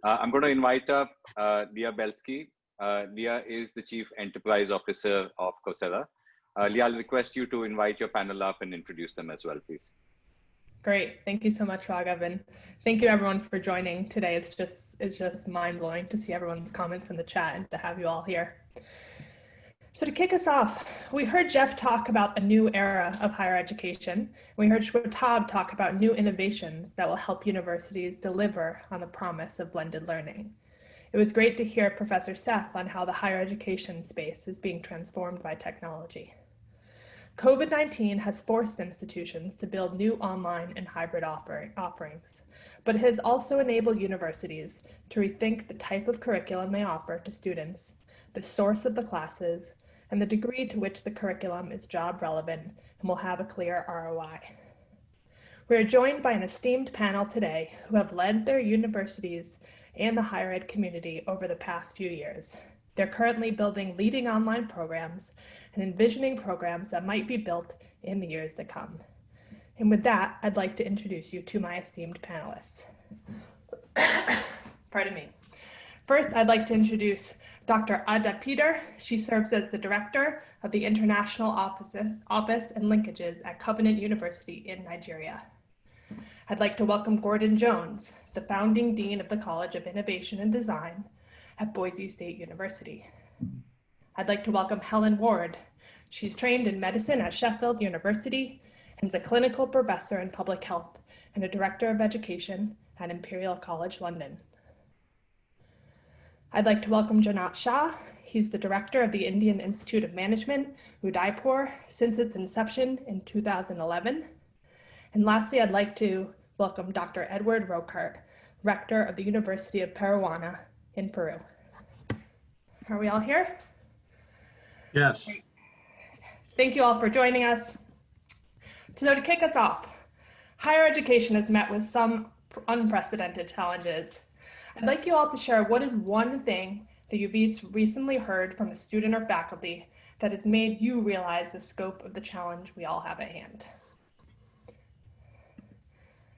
I'm going to invite up Leah Belsky. Leah is the Chief Enterprise Officer of Coursera. Leah, I'll request you to invite your panel up and introduce them as well, please. Great. Thank you so much, Raghav. And thank you everyone for joining today. It's just mind-blowing to see everyone's comments in the chat and to have you all here. So to kick us off, we heard Jeff talk about a new era of higher education. We heard Shwetab talk about new innovations that will help universities deliver on the promise of blended learning. It was great to hear Professor Seth on how the higher education space is being transformed by technology. COVID-19 has forced institutions to build new online and hybrid offerings, but it has also enabled universities to rethink the type of curriculum they offer to students, the source of the classes, and the degree to which the curriculum is job relevant and will have a clear ROI. We are joined by an esteemed panel today who have led their universities and the higher ed community over the past few years. They're currently building leading online programs and envisioning programs that might be built in the years to come. And with that, I'd like to introduce you to my esteemed panelists. Pardon me. First, I'd like to introduce Dr. Ada Peter. She serves as the Director of the International Office and Linkages at Covenant University in Nigeria. I'd like to welcome Gordon Jones, the founding Dean of the College of Innovation and Design at Boise State University. I'd like to welcome Helen Ward. She's trained in medicine at Sheffield University and is a clinical professor in public health and a director of education at Imperial College London. I'd like to welcome Janat Shah. He's the director of the Indian Institute of Management, Udaipur, since its inception in 2011. And lastly, I'd like to welcome Dr. Edward Rocart, rector of the University of Peruana in Peru. Are we all here? Yes. Thank you all for joining us. So to kick us off, higher education has met with some unprecedented challenges. I'd like you all to share what is one thing that you've each recently heard from a student or faculty that has made you realize the scope of the challenge we all have at hand.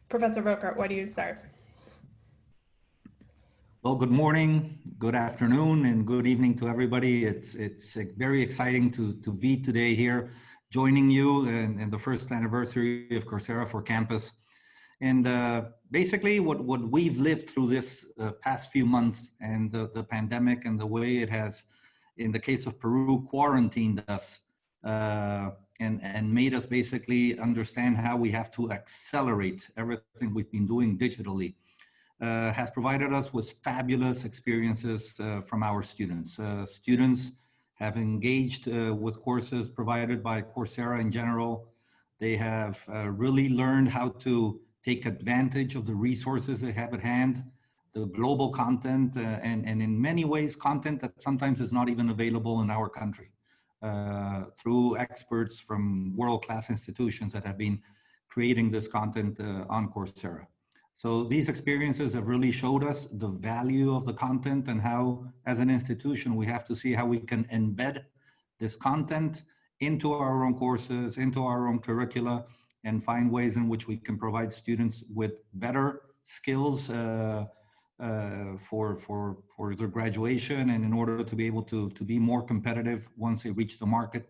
Professor Rocart, why do you start? Well, good morning, good afternoon, and good evening to everybody. It's very exciting to be today here, joining you in the first anniversary of Coursera for Campus. And basically what we've lived through this past few months and the pandemic and the way it has, in the case of Peru, quarantined us and made us basically understand how we have to accelerate everything we've been doing digitally, has provided us with fabulous experiences from our students. Students have engaged with courses provided by Coursera in general. They have really learned how to take advantage of the resources they have at hand, the global content, and in many ways, content that sometimes is not even available in our country, through experts from world-class institutions that have been creating this content on Coursera. So these experiences have really showed us the value of the content and how, as an institution, we have to see how we can embed this content into our own courses, into our own curricula, and find ways in which we can provide students with better skills for their graduation and in order to be able to be more competitive once they reach the market.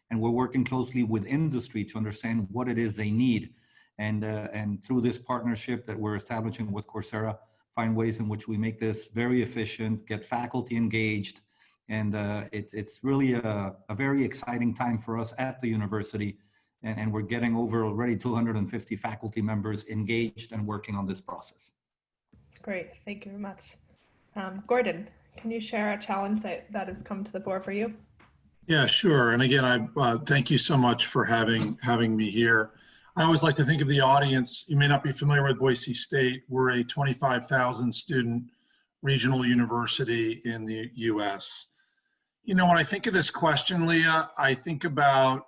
And we're working closely with industry to understand what it is they need. And through this partnership that we're establishing with Coursera, find ways in which we make this very efficient, get faculty engaged. And it's really a very exciting time for us at the university. And we're getting over already 250 faculty members engaged and working on this process. Great, thank you very much. Gordon, can you share a challenge that has come to the fore for you? Yeah, sure. And again, I thank you so much for having me here. I always like to think of the audience. You may not be familiar with Boise State. We're a 25,000 student regional university in the US. You know, when I think of this question, Leah, I think about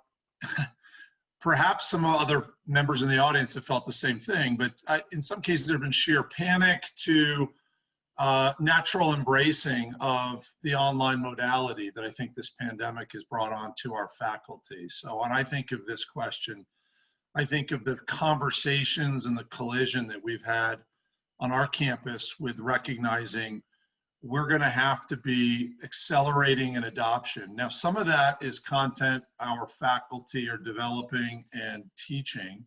perhaps some other members in the audience have felt the same thing, but in some cases there have been sheer panic to natural embracing of the online modality that I think this pandemic has brought on to our faculty. So when I think of this question, I think of the conversations and the collision that we've had on our campus with recognizing we're going to have to be accelerating an adoption. Now, some of that is content our faculty are developing and teaching,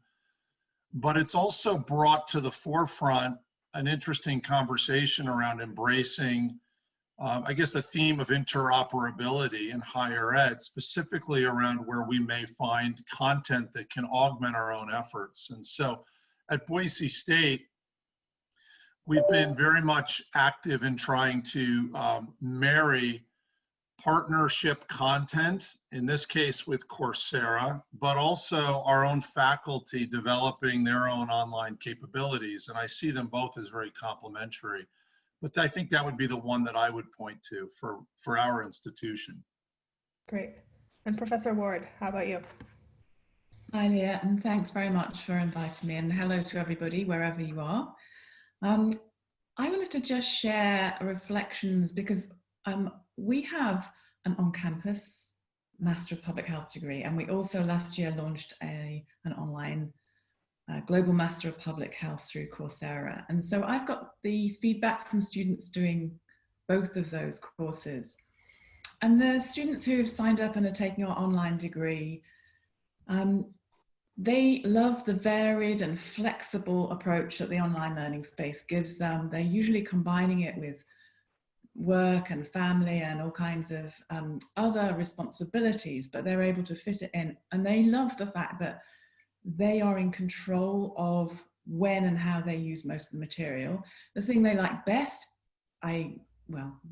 but it's also brought to the forefront an interesting conversation around embracing, I guess, a theme of interoperability in higher ed, specifically around where we may find content that can augment our own efforts. And so at Boise State, we've been very much active in trying to marry partnership content, in this case with Coursera, but also our own faculty developing their own online capabilities. And I see them both as very complementary. But I think that would be the one that I would point to for our institution. Great. And Professor Ward, how about you? Hi, Leah, and thanks very much for inviting me, and hello to everybody, wherever you are. I wanted to just share reflections because we have an on-campus Master of Public Health degree, and we also last year launched an online Global Master of Public Health through Coursera. And so I've got the feedback from students doing both of those courses. And the students who have signed up and are taking our online degree, they love the varied and flexible approach that the online learning space gives them. They're usually combining it with work and family and all kinds of other responsibilities, but they're able to fit it in. And they love the fact that they are in control of when and how they use most of the material. The thing they like best,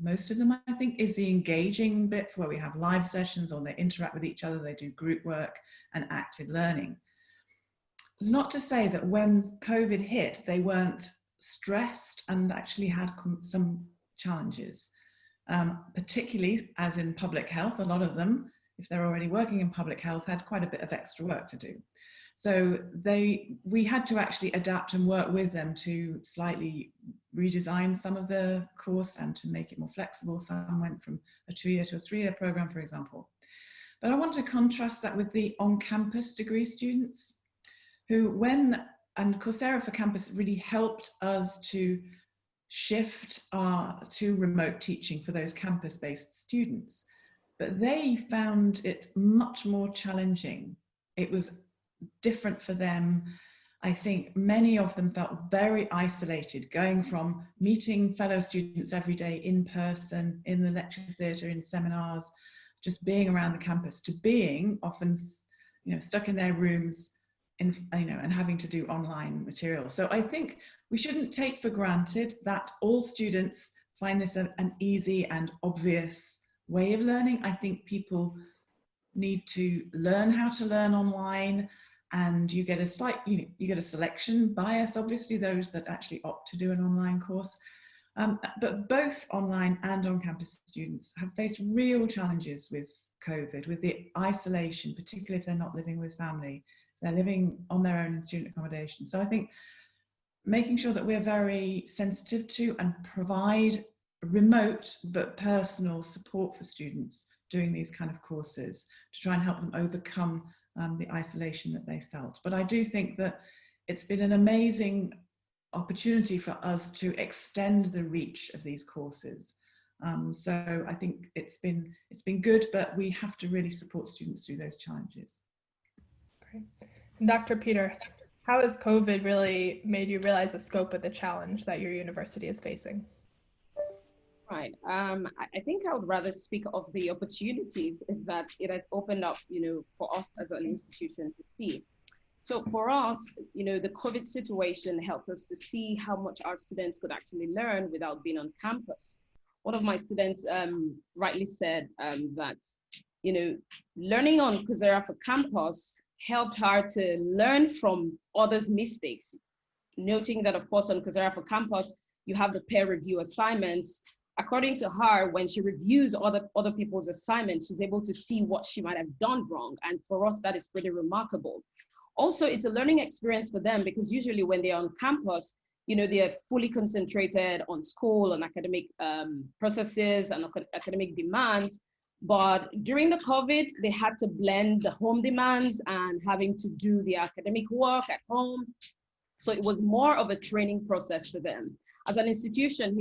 most of them, I think, is the engaging bits where we have live sessions or they interact with each other, they do group work and active learning. It's not to say that when COVID hit, they weren't stressed and actually had some challenges, particularly as in public health. A lot of them, if they're already working in public health, had quite a bit of extra work to do. So we had to actually adapt and work with them to slightly redesign some of the course and to make it more flexible. Some went from a 2-year to a 3-year program, for example. But I want to contrast that with the on-campus degree students who and Coursera for Campus really helped us to shift to remote teaching for those campus-based students. But they found it much more challenging. It was different for them. I think many of them felt very isolated, going from meeting fellow students every day in person, in the lecture theatre, in seminars, just being around the campus, to being often, stuck in their rooms and having to do online material. So I think we shouldn't take for granted that all students find this an easy and obvious way of learning. I think people need to learn how to learn online, and you get a you get a selection bias, obviously, those that actually opt to do an online course. But both online and on-campus students have faced real challenges with COVID, with the isolation, particularly if they're not living with family. They're living on their own in student accommodation. So I think making sure that we're very sensitive to and provide remote but personal support for students doing these kind of courses to try and help them overcome the isolation that they felt. But I do think that it's been an amazing opportunity for us to extend the reach of these courses. So I think it's been good, but we have to really support students through those challenges. Great. And Dr. Peter, how has COVID really made you realize the scope of the challenge that your university is facing? Right. I think I would rather speak of the opportunities that it has opened up, for us as an institution to see. So for us, the COVID situation helped us to see how much our students could actually learn without being on campus. One of my students rightly said that, learning on Coursera for Campus helped her to learn from others' mistakes, noting that, of course, on Coursera for Campus, you have the peer review assignments. According to her, when she reviews other people's assignments, she's able to see what she might have done wrong. And for us, that is pretty remarkable. Also, it's a learning experience for them because usually when they're on campus, they're fully concentrated on school, on academic processes and academic demands. But during the COVID, they had to blend the home demands and having to do the academic work at home So it was more of a training process for them. As an institution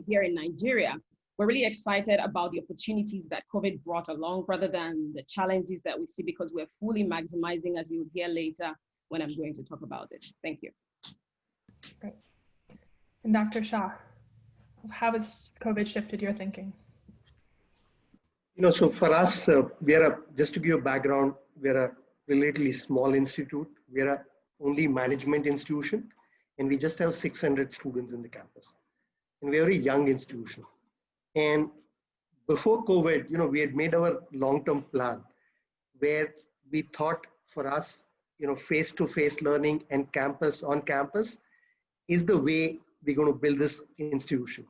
here in Nigeria, we're really excited about the opportunities that COVID brought along rather than the challenges that we see, because we're fully maximizing, as you'll hear later when I'm going to talk about this. Thank you. Great. And Dr. Shah, how has COVID shifted your thinking? So for us, just to give a background, we're a relatively small institute. We're a only management institution, and we just have 600 students in the campus. And we're a very young institution. And before COVID, we had made our long-term plan where we thought for us, face-to-face learning and on campus is the way we're going to build this institution.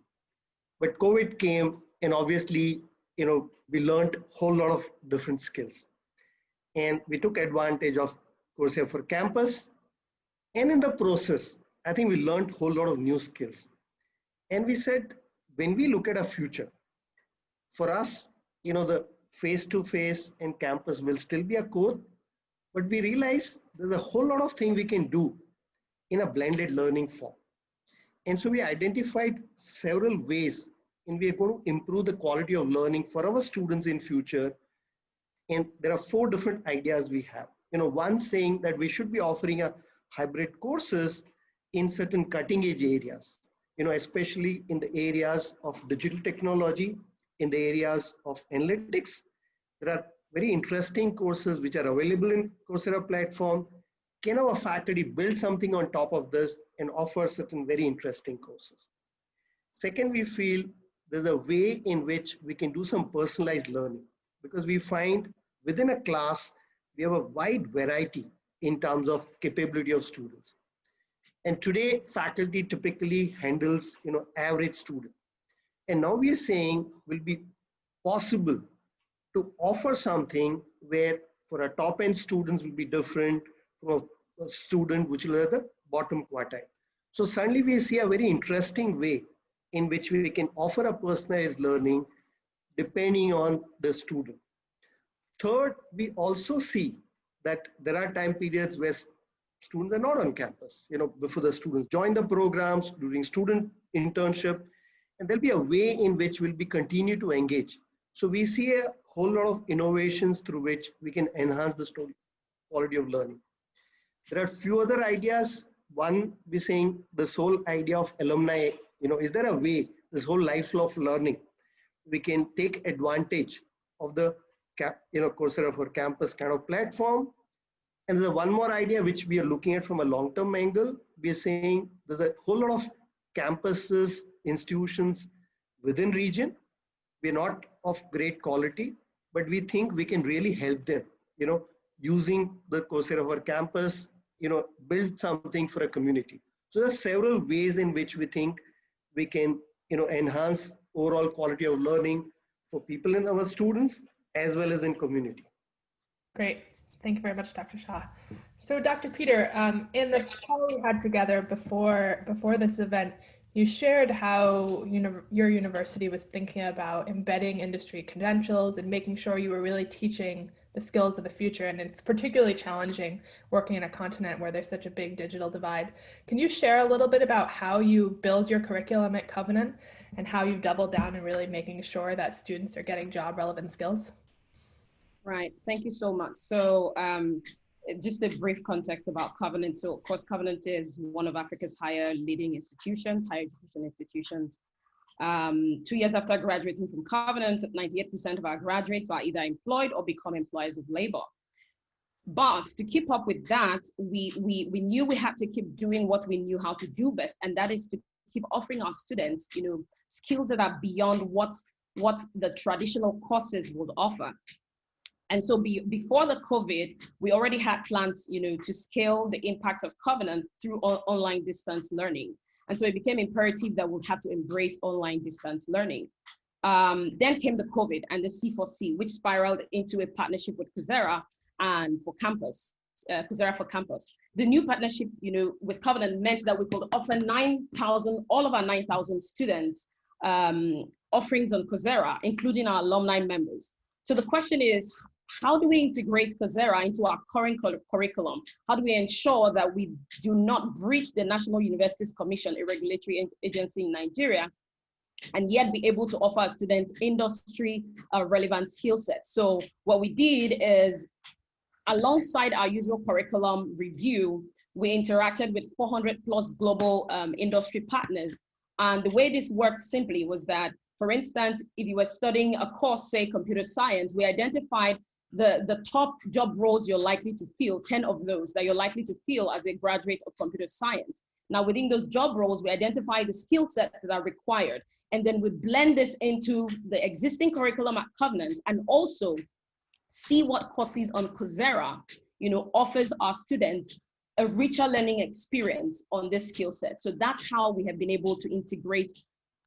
But COVID came, and obviously, we learned a whole lot of different skills. And we took advantage of Coursera for Campus. And in the process, I think we learned a whole lot of new skills. And we said, when we look at a future, for us, the face-to-face and campus will still be a core, but we realize there's a whole lot of things we can do in a blended learning form. And so we identified several ways in we are going to improve the quality of learning for our students in future. And there are 4 different ideas we have. One saying that we should be offering a hybrid courses in certain cutting edge areas, especially in the areas of digital technology, in the areas of analytics. There are very interesting courses which are available in Coursera platform. Can our faculty build something on top of this and offer certain very interesting courses? Second, we feel there's a way in which we can do some personalized learning, because we find within a class, we have a wide variety in terms of capability of students. And today, faculty typically handles, average student. And now we are saying will be possible to offer something where for a top end students will be different from a student which will be at the bottom quartile. So suddenly we see a very interesting way in which we can offer a personalized learning depending on the student. Third, we also see that there are time periods where students are not on campus, before the students join the programs, during student internship, and there'll be a way in which we'll be continue to engage. So we see a whole lot of innovations through which we can enhance the quality of learning. There are a few other ideas. One, we're saying this whole idea of alumni, is there a way, this whole lifelong learning, we can take advantage of the Coursera for Campus kind of platform. And there's one more idea which we are looking at from a long-term angle. We are saying there's a whole lot of campuses, institutions within region. We're not of great quality, but we think we can really help them, using the Coursera for Campus, build something for a community. So there are several ways in which we think we can, enhance overall quality of learning for people in our students as well as in community. Great. Thank you very much, Dr. Shah. So Dr. Peter, in the call we had together before this event, you shared how your university was thinking about embedding industry credentials and making sure you were really teaching the skills of the future. And it's particularly challenging working in a continent where there's such a big digital divide. Can you share a little bit about how you build your curriculum at Covenant and how you double down and really making sure that students are getting job relevant skills? Right, thank you so much. So just a brief context about Covenant. So of course, Covenant is one of Africa's higher education institutions. 2 years after graduating from Covenant, 98% of our graduates are either employed or become employers of labor. But to keep up with that, we knew we had to keep doing what we knew how to do best, and that is to keep offering our students, skills that are beyond what the traditional courses would offer. And so before the COVID, we already had plans, to scale the impact of Covenant through online distance learning. And so it became imperative that we'd have to embrace online distance learning. Then came the COVID and the C4C, which spiraled into a partnership with Coursera and for campus, Coursera for Campus. The new partnership, with Covenant meant that we could offer all of our 9,000 students offerings on Coursera, including our alumni members. So the question is, how do we integrate Coursera into our current curriculum? How do we ensure that we do not breach the National Universities Commission, a regulatory agency in Nigeria, and yet be able to offer our students industry relevant skill sets? So what we did is, alongside our usual curriculum review, we interacted with 400 plus global industry partners. And the way this worked simply was that, for instance, if you were studying a course, say computer science, we identified the top job roles you're likely to fill, 10 of those that you're likely to fill as a graduate of computer science. Now, within those job roles, we identify the skill sets that are required. And then we blend this into the existing curriculum at Covenant, and also see what courses on Coursera, offers our students a richer learning experience on this skill set. So that's how we have been able to integrate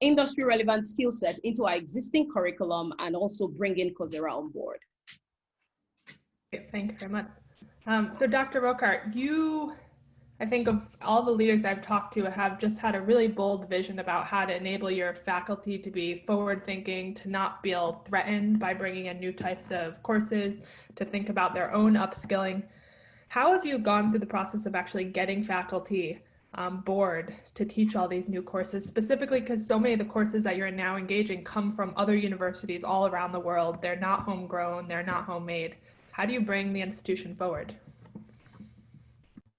industry relevant skill set into our existing curriculum and also bring in Coursera on board. Thank you very much. So Dr. Rocart, I think of all the leaders I've talked to, have just had a really bold vision about how to enable your faculty to be forward thinking, to not feel threatened by bringing in new types of courses, to think about their own upskilling. How have you gone through the process of actually getting faculty on board to teach all these new courses, specifically because so many of the courses that you're now engaging come from other universities all around the world? They're not homegrown, they're not homemade. How do you bring the institution forward?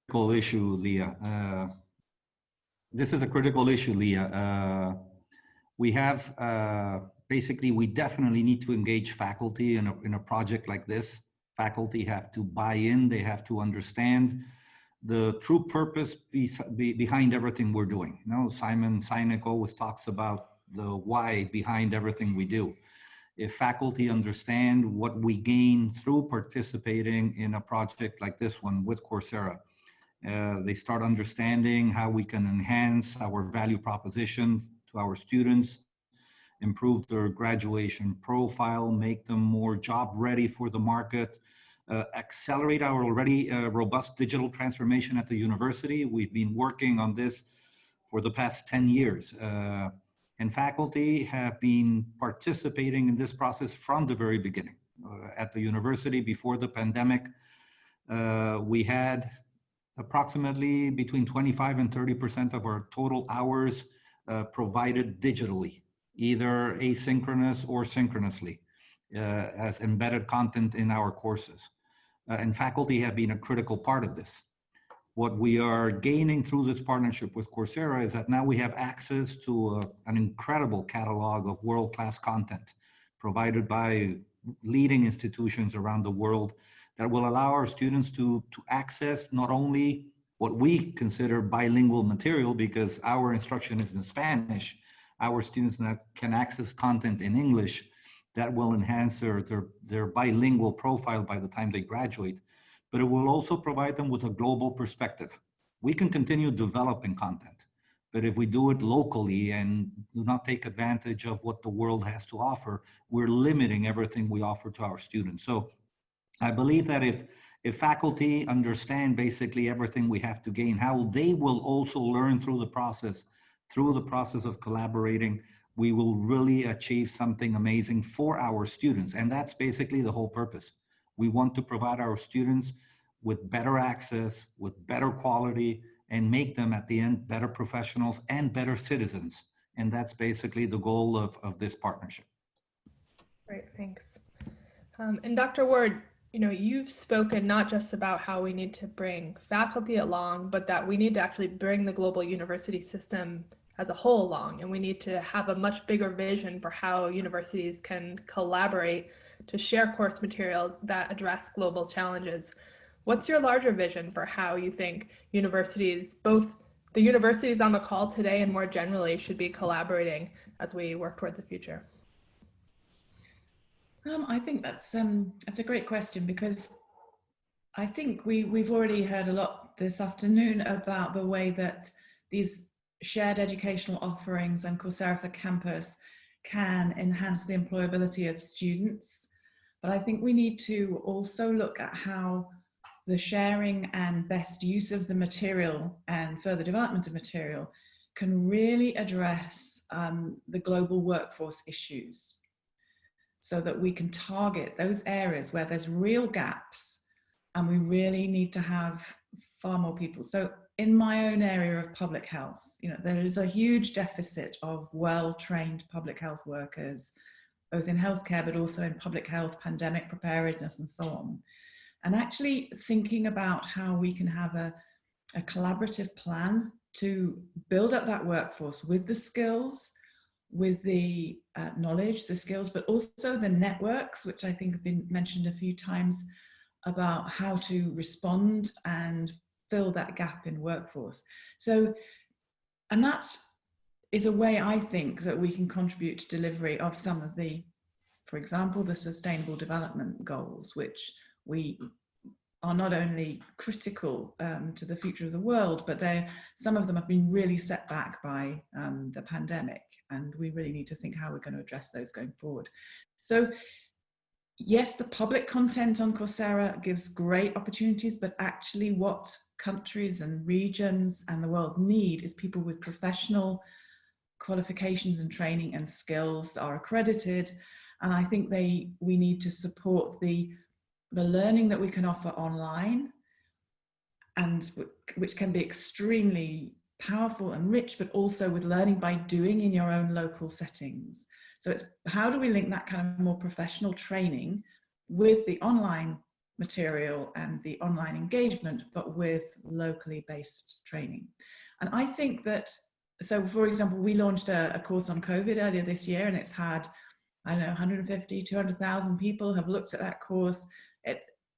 Critical issue, Leah. This is a critical issue, Leah. We have, basically, we definitely need to engage faculty in a project like this. Faculty have to buy in, they have to understand the true purpose behind everything we're doing. Simon Sinek always talks about the why behind everything we do. If faculty understand what we gain through participating in a project like this one with Coursera, they start understanding how we can enhance our value proposition to our students, improve their graduation profile, make them more job ready for the market, accelerate our already robust digital transformation at the university. We've been working on this for the past 10 years. And faculty have been participating in this process from the very beginning. At the university before the pandemic, we had approximately between 25 and 30% of our total hours provided digitally, either asynchronous or synchronously, as embedded content in our courses. And faculty have been a critical part of this. What we are gaining through this partnership with Coursera is that now we have access to an incredible catalog of world-class content provided by leading institutions around the world that will allow our students to access not only what we consider bilingual material, because our instruction is in Spanish, our students now can access content in English that will enhance their bilingual profile by the time they graduate, but it will also provide them with a global perspective. We can continue developing content, but if we do it locally and do not take advantage of what the world has to offer, we're limiting everything we offer to our students. So I believe that if faculty understand basically everything we have to gain, how they will also learn through the process of collaborating, we will really achieve something amazing for our students. And that's basically the whole purpose. We want to provide our students with better access, with better quality, and make them at the end better professionals and better citizens. And that's basically the goal of this partnership. Great, thanks. And Dr. Ward, you've spoken not just about how we need to bring faculty along, but that we need to actually bring the global university system as a whole along, and we need to have a much bigger vision for how universities can collaborate to share course materials that address global challenges. What's your larger vision for how you think universities, both the universities on the call today and more generally, should be collaborating as we work towards the future? I think that's a great question, because I think we've already heard a lot this afternoon about the way that these shared educational offerings and Coursera for Campus can enhance the employability of students. But I think we need to also look at how the sharing and best use of the material and further development of material can really address the global workforce issues. so that we can target those areas where there's real gaps and we really need to have far more people. So in my own area of public health, there is a huge deficit of well-trained public health workers, both in healthcare, but also in public health, pandemic preparedness, and so on. And actually thinking about how we can have a collaborative plan to build up that workforce with the skills, with the knowledge, the skills, but also the networks, which I think have been mentioned a few times, about how to respond and fill that gap in workforce. So, and that is a way I think that we can contribute to delivery of some of the, for example, the Sustainable Development Goals, which we are not only critical to the future of the world, but some of them have been really set back by the pandemic, and we really need to think how we're going to address those going forward. So yes, the public content on Coursera gives great opportunities, but actually what countries and regions and the world need is people with professional qualifications and training and skills that are accredited. And I think we need to support the learning that we can offer online, and which can be extremely powerful and rich, but also with learning by doing in your own local settings. So it's how do we link that kind of more professional training with the online material and the online engagement, but with locally based training. And I think that, so for example, we launched a course on COVID earlier this year, and it's had, I don't know, 150, 200,000 people have looked at that course.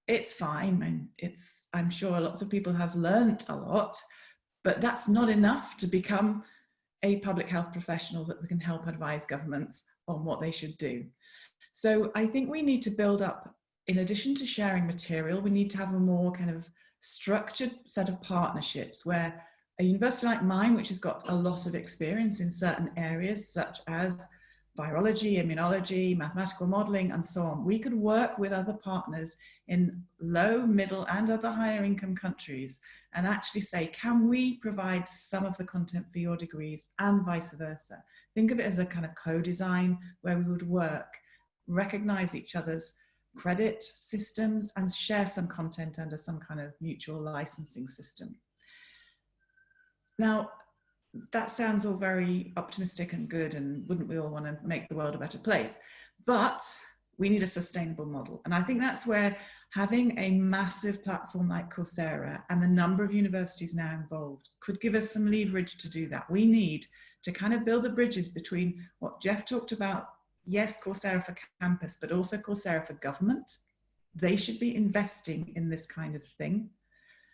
It's fine, and I'm sure lots of people have learnt a lot, but that's not enough to become a public health professional that can help advise governments on what they should do. So I think we need to build up, in addition to sharing material, we need to have a more kind of structured set of partnerships where a university like mine, which has got a lot of experience in certain areas such as virology, immunology, mathematical modeling, and so on, we could work with other partners in low, middle, and other higher income countries and actually say, can we provide some of the content for your degrees and vice versa? Think of it as a kind of co-design where we would work, recognize each other's credit systems and share some content under some kind of mutual licensing system. Now, that sounds all very optimistic and good, and wouldn't we all want to make the world a better place? But we need a sustainable model. And I think that's where having a massive platform like Coursera and the number of universities now involved could give us some leverage to do that. We need to kind of build the bridges between what Jeff talked about, yes, Coursera for campus, but also Coursera for government. They should be investing in this kind of thing,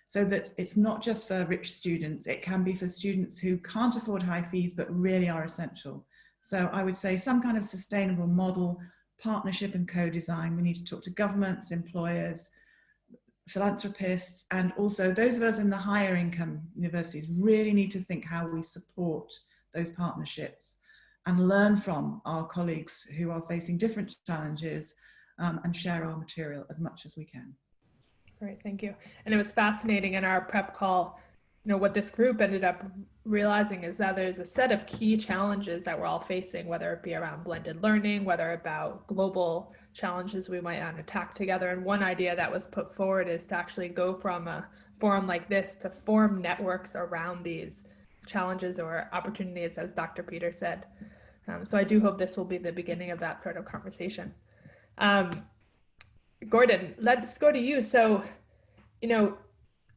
so that it's not just for rich students, it can be for students who can't afford high fees but really are essential. So I would say some kind of sustainable model, partnership and co-design. We need to talk to governments, employers, philanthropists, and also those of us in the higher income universities really need to think how we support those partnerships and learn from our colleagues who are facing different challenges and share our material as much as we can. Great, thank you. And it was fascinating in our prep call, what this group ended up realizing is that there's a set of key challenges that we're all facing, whether it be around blended learning, whether about global challenges we might want to attack together. And one idea that was put forward is to actually go from a forum like this to form networks around these challenges or opportunities, as Dr. Peter said. So I do hope this will be the beginning of that sort of conversation. Gordon, let's go to you. So,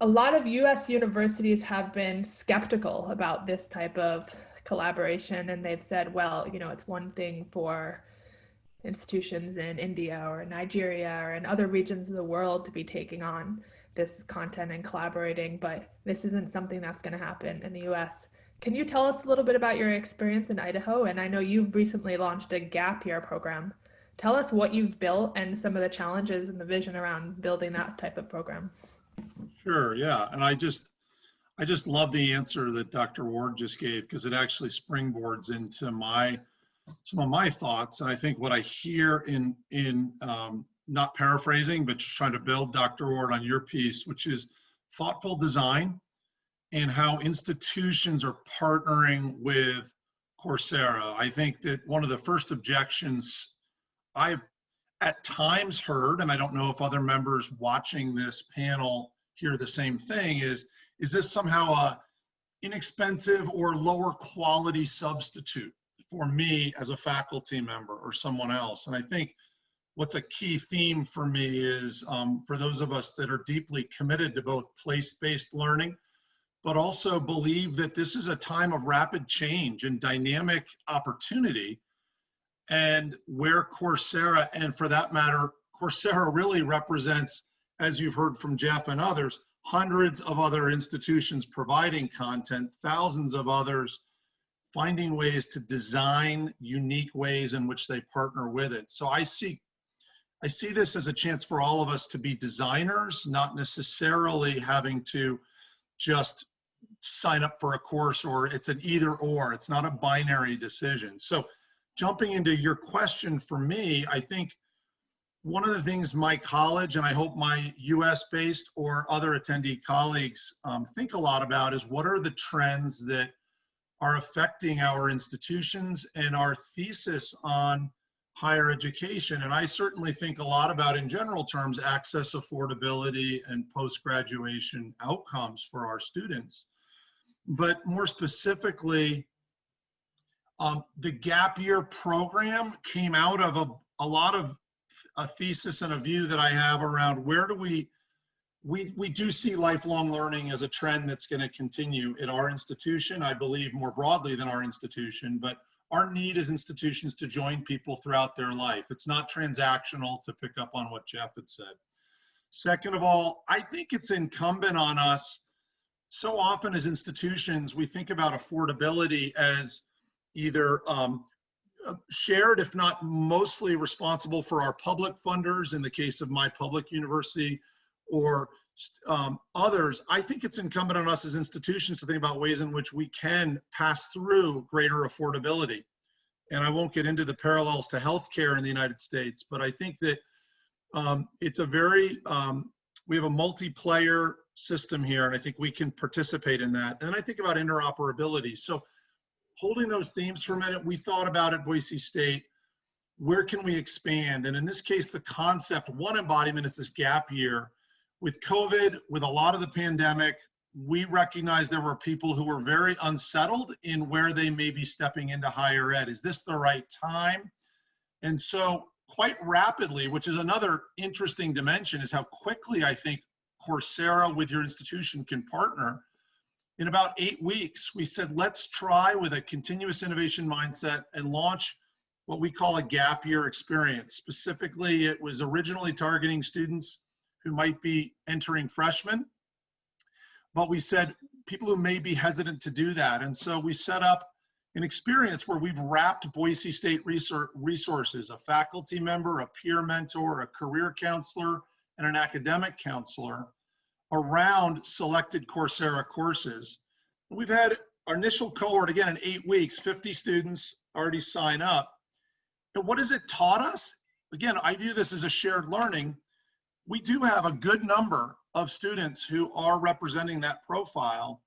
a lot of US universities have been skeptical about this type of collaboration, and they've said, well, it's one thing for institutions in India or Nigeria or in other regions of the world to be taking on this content and collaborating, but this isn't something that's going to happen in the US. Can you tell us a little bit about your experience in Idaho? And I know you've recently launched a gap year program. Tell us what you've built and some of the challenges and the vision around building that type of program. Sure, yeah, and I just love the answer that Dr. Ward just gave, because it actually springboards into some of my thoughts. And I think what I hear in not paraphrasing, but just trying to build Dr. Ward on your piece, which is thoughtful design and how institutions are partnering with Coursera. I think that one of the first objections I've at times heard, and I don't know if other members watching this panel hear the same thing, is this somehow a inexpensive or lower quality substitute for me as a faculty member or someone else? And I think what's a key theme for me is for those of us that are deeply committed to both place-based learning, but also believe that this is a time of rapid change and dynamic opportunity, and where Coursera, and for that matter, Coursera really represents, as you've heard from Jeff and others, hundreds of other institutions providing content, thousands of others finding ways to design unique ways in which they partner with it. So I see this as a chance for all of us to be designers, not necessarily having to just sign up for a course, or it's an either or. It's not a binary decision. So jumping into your question, for me, I think one of the things my college, and I hope my US-based or other attendee colleagues think a lot about, is what are the trends that are affecting our institutions and our thesis on higher education. And I certainly think a lot about, in general terms, access, affordability, and post-graduation outcomes for our students. But more specifically, the gap year program came out of a lot of a thesis and a view that I have around where do we do see lifelong learning as a trend that's going to continue at our institution, I believe more broadly than our institution, but our need as institutions to join people throughout their life. It's not transactional, to pick up on what Jeff had said. Second of all, I think it's incumbent on us, so often as institutions, we think about affordability as either shared, if not mostly responsible for our public funders, in the case of my public university, or others. I think it's incumbent on us as institutions to think about ways in which we can pass through greater affordability. And I won't get into the parallels to healthcare in the United States, but I think that it's a very, we have a multiplayer system here, and I think we can participate in that. And I think about interoperability. So holding those themes for a minute, we thought about at Boise State, where can we expand? And in this case, the concept, one embodiment is this gap year. With COVID, with a lot of the pandemic, we recognized there were people who were very unsettled in where they may be stepping into higher ed. Is this the right time? And so quite rapidly, which is another interesting dimension, is how quickly I think Coursera with your institution can partner. In about 8 weeks, we said, let's try with a continuous innovation mindset and launch what we call a gap year experience. Specifically, it was originally targeting students who might be entering freshmen, but we said people who may be hesitant to do that. And so we set up an experience where we've wrapped Boise State resources, a faculty member, a peer mentor, a career counselor, and an academic counselor around selected Coursera courses. We've had our initial cohort, again, in 8 weeks, 50 students already sign up. And what has it taught us? Again, I view this as a shared learning. We do have a good number of students who are representing that profile,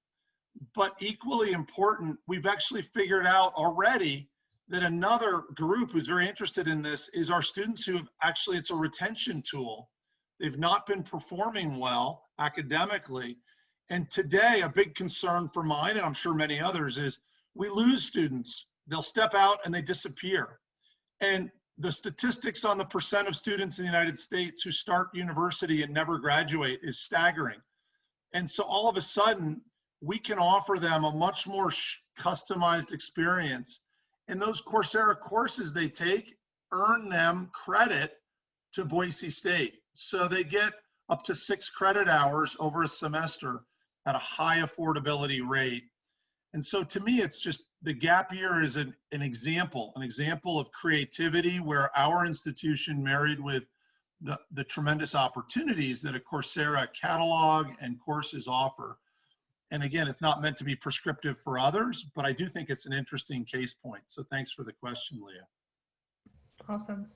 but equally important, we've actually figured out already that another group who's very interested in this is our students who have actually, it's a retention tool. They've not been performing well academically. And today, a big concern for mine, and I'm sure many others, is we lose students. They'll step out and they disappear. And the statistics on the percent of students in the United States who start university and never graduate is staggering. And so all of a sudden, we can offer them a much more customized experience. And those Coursera courses they take earn them credit to Boise State. So they get up to 6 credit hours over a semester at a high affordability rate. And so to me, it's just the gap year is an example of creativity where our institution, married with the tremendous opportunities that a Coursera catalog and courses offer. And again, it's not meant to be prescriptive for others, but I do think it's an interesting case point. So thanks for the question, Leah. Awesome.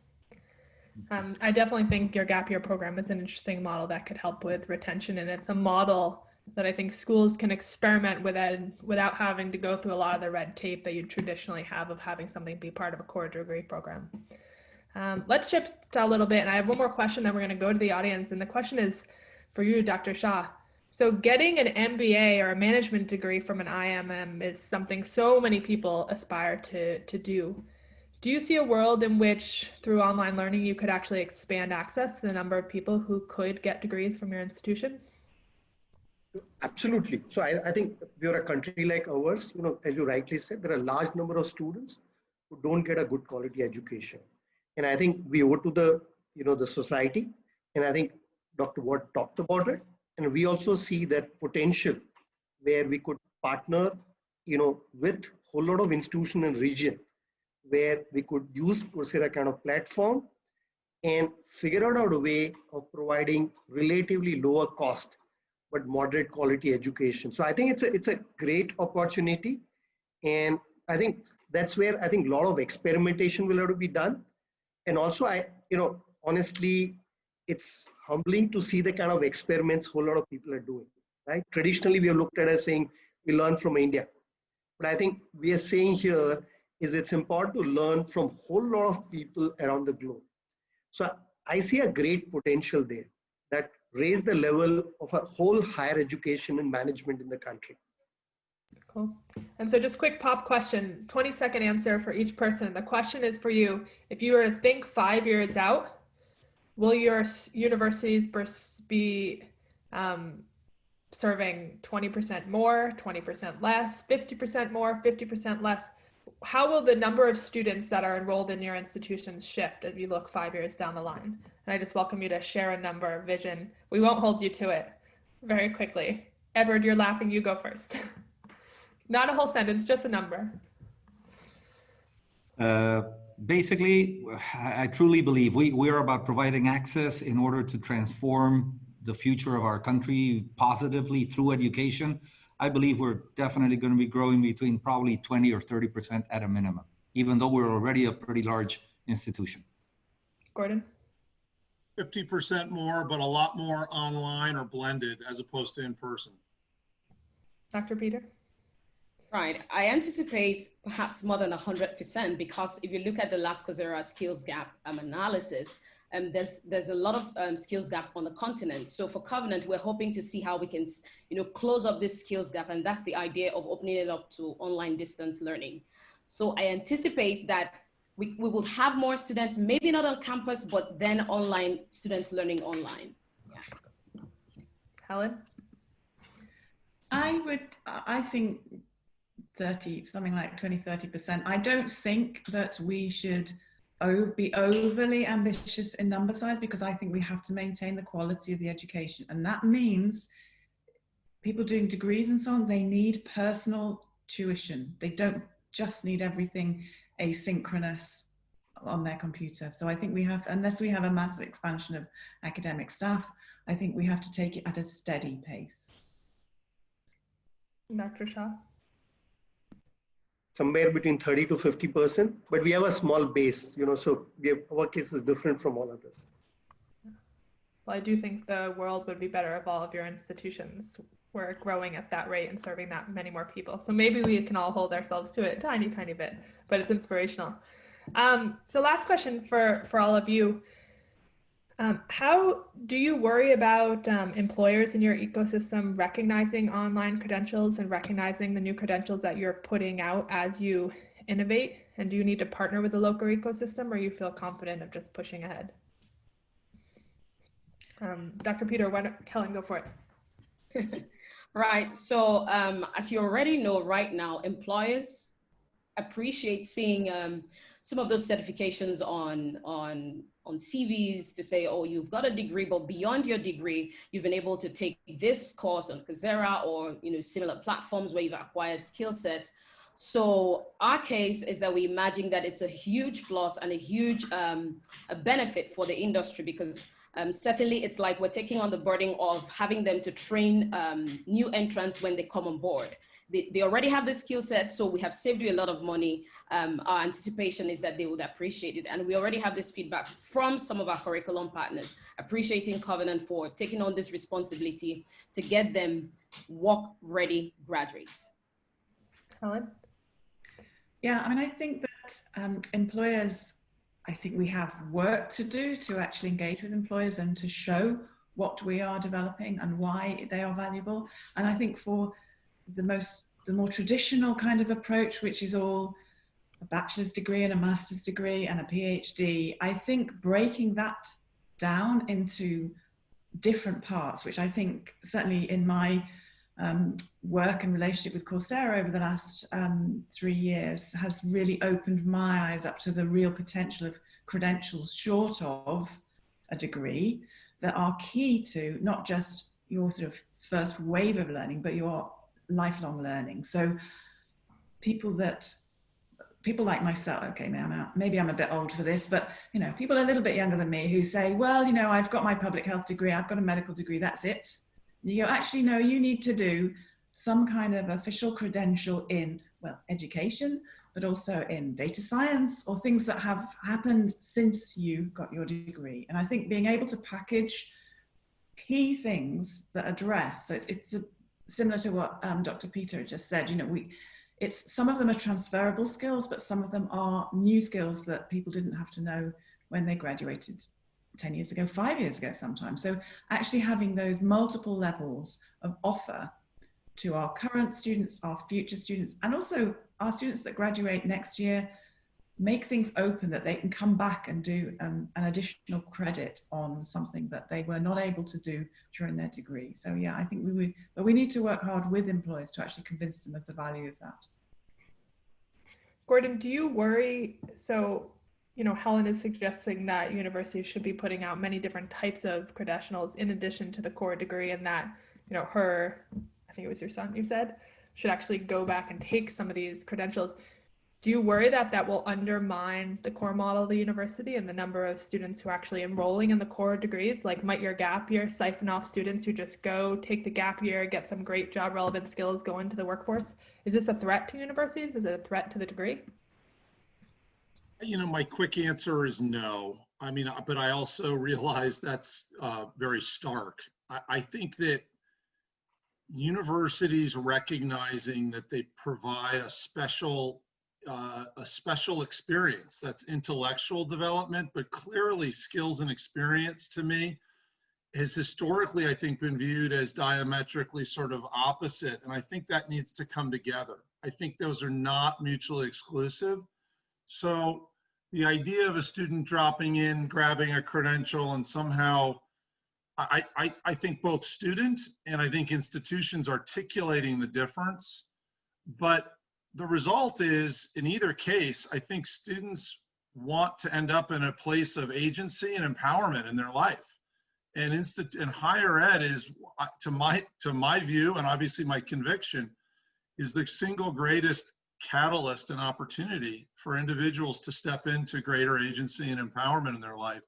I definitely think your gap year program is an interesting model that could help with retention, and it's a model that I think schools can experiment with without having to go through a lot of the red tape that you traditionally have of having something be part of a core degree program. Let's shift a little bit, and I have one more question, then we're going to go to the audience. And the question is for you, Dr. Shah. So getting an MBA or a management degree from an IMM is something so many people aspire to do. Do you see a world in which through online learning, you could actually expand access to the number of people who could get degrees from your institution? Absolutely. So I think we are a country like ours, as you rightly said, there are a large number of students who don't get a good quality education. And I think we owe to the society. And I think Dr. Watt talked about it. And we also see that potential where we could partner, with a whole lot of institution and region where we could use Coursera kind of platform and figure out a way of providing relatively lower cost but moderate quality education. So I think it's a great opportunity, and I think that's where I think a lot of experimentation will have to be done. And also honestly, it's humbling to see the kind of experiments a whole lot of people are doing, right? Traditionally, we have looked at as saying we learn from India, but I think we are saying here is it's important to learn from a whole lot of people around the globe. So I see a great potential there that raise the level of a whole higher education and management in the country. Cool. And so just quick pop question, 20-second answer for each person. The question is for you. If you were to think 5 years out, will your universities be serving 20% more, 20% less, 50% more, 50% less? How will the number of students that are enrolled in your institutions shift as you look 5 years down the line? And I just welcome you to share a number, vision. We won't hold you to it. Very quickly. Edward, you're laughing, you go first. Not a whole sentence, just a number. Basically, I truly believe we are about providing access in order to transform the future of our country positively through education. I believe we're definitely going to be growing between probably 20 or 30% at a minimum, even though we're already a pretty large institution. Gordon? 50% more, but a lot more online or blended as opposed to in person. Dr. Peter? Right. I anticipate perhaps more than 100% because if you look at the last Coursera skills gap analysis, there's a lot of skills gap on the continent. So for Covenant, we're hoping to see how we can, close up this skills gap, and that's the idea of opening it up to online distance learning. So I anticipate that we will have more students, maybe not on campus, but then online students learning online. Yeah. Helen? I think something like 20-30%. I don't think that we should be overly ambitious in number size, because I think we have to maintain the quality of the education. And that means people doing degrees and so on, they need personal tuition. They don't just need everything asynchronous on their computer. So I think we have, unless we have a massive expansion of academic staff, I think we have to take it at a steady pace. Dr. Shah? Somewhere between 30 to 50%, but we have a small base, so our case is different from all others. Well, I do think the world would be better if all of your institutions were growing at that rate and serving that many more people. So maybe we can all hold ourselves to it a tiny, tiny bit, but it's inspirational. So last question for all of you. How do you worry about employers in your ecosystem recognizing online credentials and recognizing the new credentials that you're putting out as you innovate? And do you need to partner with the local ecosystem, or you feel confident of just pushing ahead? Dr. Peter, why don't Helen go for it? Right. So as you already know, right now, employers appreciate seeing some of those certifications on CVs to say, oh, you've got a degree, but beyond your degree, you've been able to take this course on Coursera or similar platforms where you've acquired skill sets. So our case is that we imagine that it's a huge plus and a huge a benefit for the industry, because certainly it's like we're taking on the burden of having them to train new entrants when they come on board. They already have the skill set, so we have saved you a lot of money. Our anticipation is that they would appreciate it. And we already have this feedback from some of our curriculum partners, appreciating Covenant for taking on this responsibility to get them work-ready graduates. Helen? Yeah, I mean, I think that employers I think we have work to do to actually engage with employers and to show what we are developing and why they are valuable. And I think for the more traditional kind of approach, which is all a bachelor's degree and a master's degree and a PhD, I think breaking that down into different parts, which I think certainly in my work and relationship with Coursera over the last 3 years has really opened my eyes up to the real potential of credentials short of a degree that are key to not just your sort of first wave of learning, but your lifelong learning. So people like myself, okay, maybe I'm a bit old for this, but you know, people a little bit younger than me who say, well, you know, I've got my public health degree, I've got a medical degree, that's it. And you go, actually, no, you need to do some kind of official credential in, well, education, but also in data science or things that have happened since you got your degree. And I think being able to package key things that address, so it's similar to what Dr. Peter just said, you know, some of them are transferable skills, but some of them are new skills that people didn't have to know when they graduated 10 years ago, 5 years ago sometimes. So actually having those multiple levels of offer to our current students, our future students, and also our students that graduate next year, make things open that they can come back and do an additional credit on something that they were not able to do during their degree. So yeah, I think we need to work hard with employers to actually convince them of the value of that. Gordon, do you worry, so, you know, Helen is suggesting that universities should be putting out many different types of credentials in addition to the core degree, and that, you know, I think it was your son, you said, should actually go back and take some of these credentials. Do you worry that that will undermine the core model of the university and the number of students who are actually enrolling in the core degrees? Like, might your gap year siphon off students who just go take the gap year, get some great job relevant skills, go into the workforce? Is this a threat to universities? Is it a threat to the degree? You know, my quick answer is no. I mean, but I also realize that's very stark. I think that universities recognizing that they provide a special experience that's intellectual development, but clearly skills and experience to me has historically, I think, been viewed as diametrically sort of opposite. And I think that needs to come together. I think those are not mutually exclusive. So the idea of a student dropping in, grabbing a credential, and somehow, I think both students and I think institutions articulating the difference, but the result is, in either case, I think students want to end up in a place of agency and empowerment in their life. And higher ed is, to my view, and obviously my conviction, is the single greatest catalyst and opportunity for individuals to step into greater agency and empowerment in their life.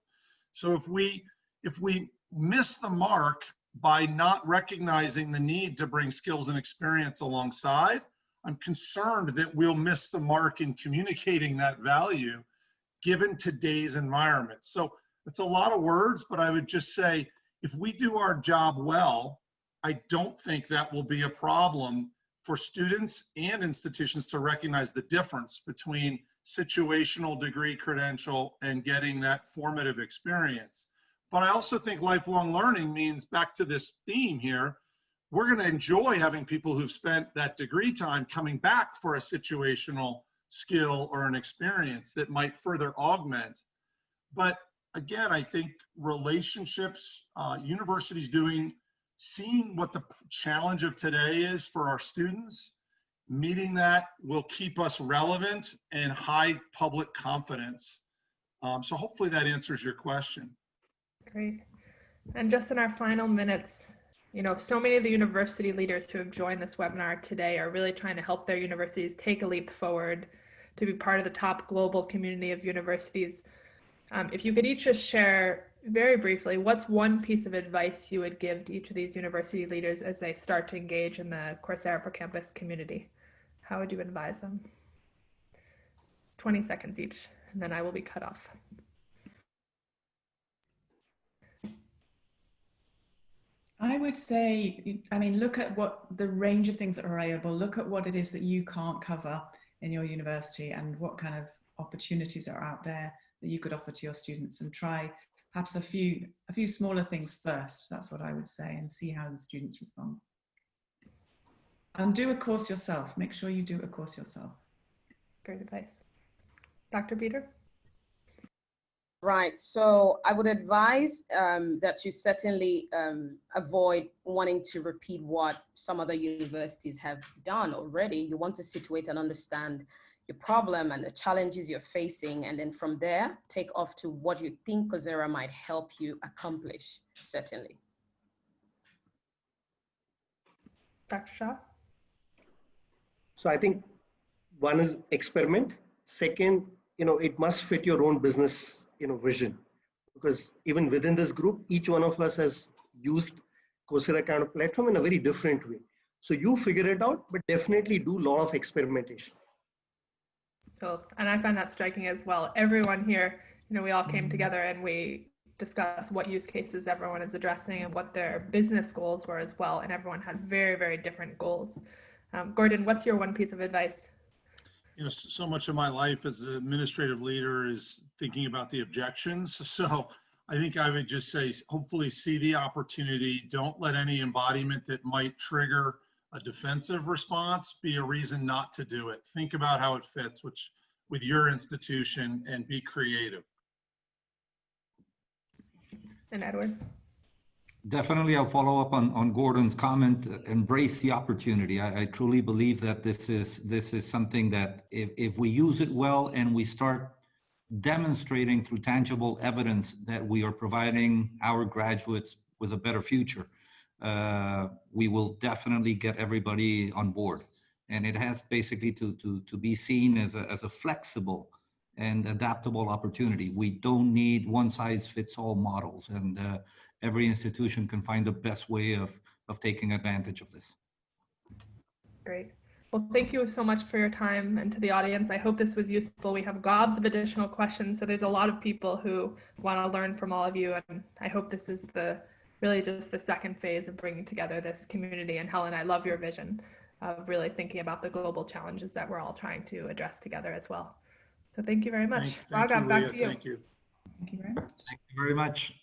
So if we miss the mark by not recognizing the need to bring skills and experience alongside, I'm concerned that we'll miss the mark in communicating that value given today's environment. So it's a lot of words, but I would just say, if we do our job well, I don't think that will be a problem for students and institutions to recognize the difference between situational degree credential and getting that formative experience. But I also think lifelong learning means, back to this theme here, we're going to enjoy having people who've spent that degree time coming back for a situational skill or an experience that might further augment. But again, I think relationships, universities seeing what the challenge of today is for our students, meeting that will keep us relevant and high public confidence. So hopefully that answers your question. Great. And just in our final minutes, you know, so many of the university leaders who have joined this webinar today are really trying to help their universities take a leap forward to be part of the top global community of universities. If you could each just share very briefly, what's one piece of advice you would give to each of these university leaders as they start to engage in the Coursera for Campus community? How would you advise them? 20 seconds each, and then I will be cut off. I would say, I mean, look at what the range of things that are available, look at what it is that you can't cover in your university and what kind of opportunities are out there that you could offer to your students, and try perhaps a few smaller things first. That's what I would say, and see how the students respond. And do a course yourself. Make sure you do a course yourself. Great advice. Dr. Peter? Right, so I would advise that you certainly avoid wanting to repeat what some other universities have done already. You want to situate and understand your problem and the challenges you're facing, and then from there, take off to what you think Coursera might help you accomplish, certainly. Dr. Shah? So I think one is experiment. Second, it must fit your own business, vision, because even within this group, each one of us has used Coursera kind of platform in a very different way. So you figure it out, but definitely do a lot of experimentation. Cool. And I find that striking as well. Everyone here, we all came together and we discussed what use cases everyone is addressing and what their business goals were as well. And everyone had very, very different goals. Gordon, what's your one piece of advice? So much of my life as an administrative leader is thinking about the objections. So I think I would just say, hopefully see the opportunity. Don't let any embodiment that might trigger a defensive response be a reason not to do it. Think about how it fits with your institution and be creative. And Edward? Definitely, I'll follow up on Gordon's comment. Embrace the opportunity. I truly believe that this is something that if we use it well and we start demonstrating through tangible evidence that we are providing our graduates with a better future, we will definitely get everybody on board. And it has basically to be seen as a flexible and adaptable opportunity. We don't need one size fits all models, and every institution can find the best way of taking advantage of this. Great. Well, thank you so much for your time, and to the audience, I hope this was useful. We have gobs of additional questions, so there's a lot of people who want to learn from all of you, and I hope this is really just the second phase of bringing together this community. And Helen, I love your vision of really thinking about the global challenges that we're all trying to address together as well. So thank you very much. Thank you, Raghav, back Leah. to you. Thank you. Thank you very much. Thank you very much.